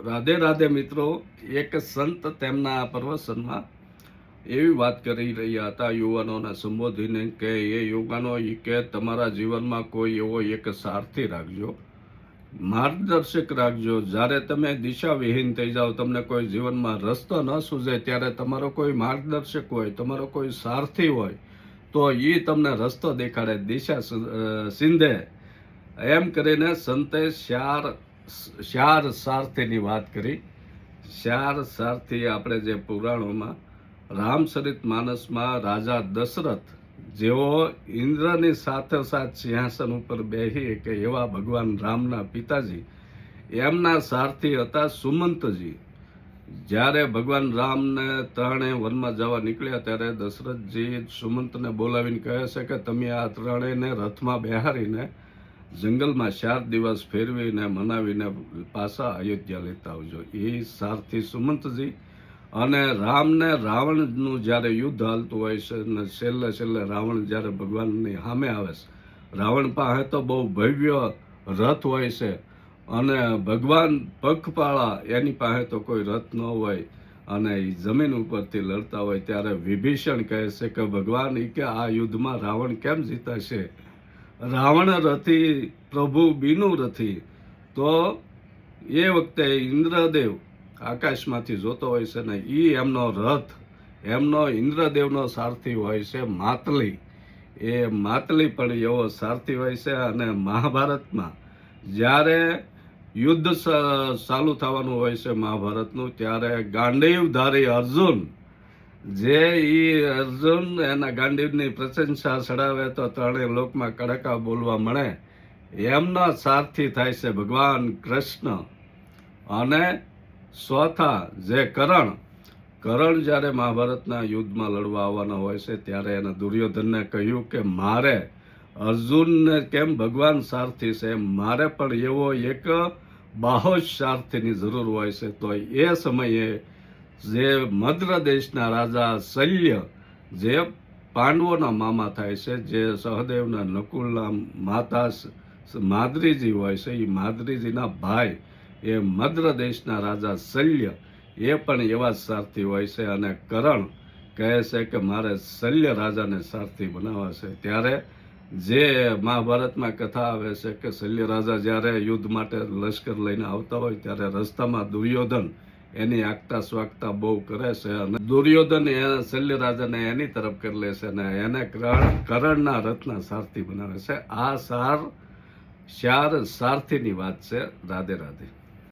રાધે રાધે મિત્રો. એક સંત તેમના પ્રવચનમાં એવી વાત કરી રહ્યા હતા યુવાનોને સંબોધીને કે એ યુવાનો કે તમારા જીવનમાં કોઈ એવો એક સારથી રાખજો, માર્ગદર્શક રાખજો. જ્યારે તમે દિશાવિહીન થઈ જાઓ, તમને કોઈ જીવનમાં રસ્તો ન સૂઝે, ત્યારે તમારો કોઈ માર્ગદર્શક હોય, તમારો કોઈ સારથી હોય તો એ તમને રસ્તો દેખાડે, દિશા સિંધે. એમ કરીને સંતે ચાર સારથીની વાત કરી. ચાર સારથી આપણે જે પુરાણોમાં રામચરિત માનસમાં રાજા દશરથ જેઓ ઇન્દ્રની સાથોસાથ સિંહાસન ઉપર બેહી કે એવા ભગવાન રામના પિતાજી, એમના સારથી હતા સુમંતજી. જ્યારે ભગવાન રામને ત્રણેય વનમાં જવા નીકળ્યા ત્યારે દશરથજી સુમંતને બોલાવીને કહે છે કે તમે આ ત્રણેયને રથમાં બેહારીને જંગલમાં 4 દિવસ ફેરવીને મનાવીને પાછા અયોધ્યા લેતા આવજો. એ સારથી સુમંતજી. અને રામને રાવણનું જ્યારે યુદ્ધ હાલતું હોય છે ને છેલ્લે રાવણ જ્યારે ભગવાનની સામે આવે છે, રાવણ પાસે તો બહુ ભવ્ય રથ હોય છે અને ભગવાન પગપાળા, એની પાસે તો કોઈ રથ ન હોય અને એ જમીન ઉપરથી લડતા હોય. ત્યારે વિભીષણ કહે છે કે ભગવાન કે આ યુદ્ધમાં રાવણ કેમ જીતાશે? રાવણ રથી પ્રભુ બીનું રથી. તો એ વખતે ઇન્દ્રદેવ આકાશમાંથી જોતો હોય છે ને એ એમનો રથ, એમનો ઇન્દ્રદેવનો સારથી હોય છે માતલી. એ માતલી પણ એવો સારથી હોય છે. અને મહાભારતમાં જ્યારે યુદ્ધ ચાલુ થવાનું હોય છે મહાભારતનું, ત્યારે ગાંડીવધારી અર્જુન, જે અર્જુન એના ગાંડીવની પ્રશંસા ચડાવે તો ત્રણેય લોકમાં કડકા બોલવા મળે. એમના સારથી થાય છે ભગવાન કૃષ્ણ. અને ચોથા જે કરણ જ્યારે મહાભારતના યુદ્ધમાં લડવા આવવાના હોય છે ત્યારે એને દુર્યોધનને કહ્યું કે મારે અર્જુનને કેમ ભગવાન સારથી છે, મારે પણ એવો એક બાહોશ સારથીની જરૂર હોય છે. તો એ સમયે જે મદ્ર દેશના રાજા શલ્ય, જે પાંડવોના મામા થાય છે, જે સહદેવના નકુલના માતા માદ્રીજી હોય છે, એ માદ્રીજીના ભાઈ એ મદ્ર દેશના રાજા શલ્ય, એ પણ એવા જ સારથી હોય છે. અને કરણ કહે છે કે મારે શલ્ય રાજાને સારથી બનાવવા છે. ત્યારે જે મહાભારતમાં કથા આવે છે કે શલ્ય રાજા જ્યારે યુદ્ધ માટે લશ્કર લઈને આવતા હોય ત્યારે રસ્તામાં દુર્યોધન એની આગતા સ્વાગતા બહુ કરે છે અને દુર્યોધન એ શલ્ય રાજાને એની તરફ કરી લે છે અને એને કરણના રથના સારથી બનાવે છે. આ ચાર સારથીની વાત છે. રાધે રાધે.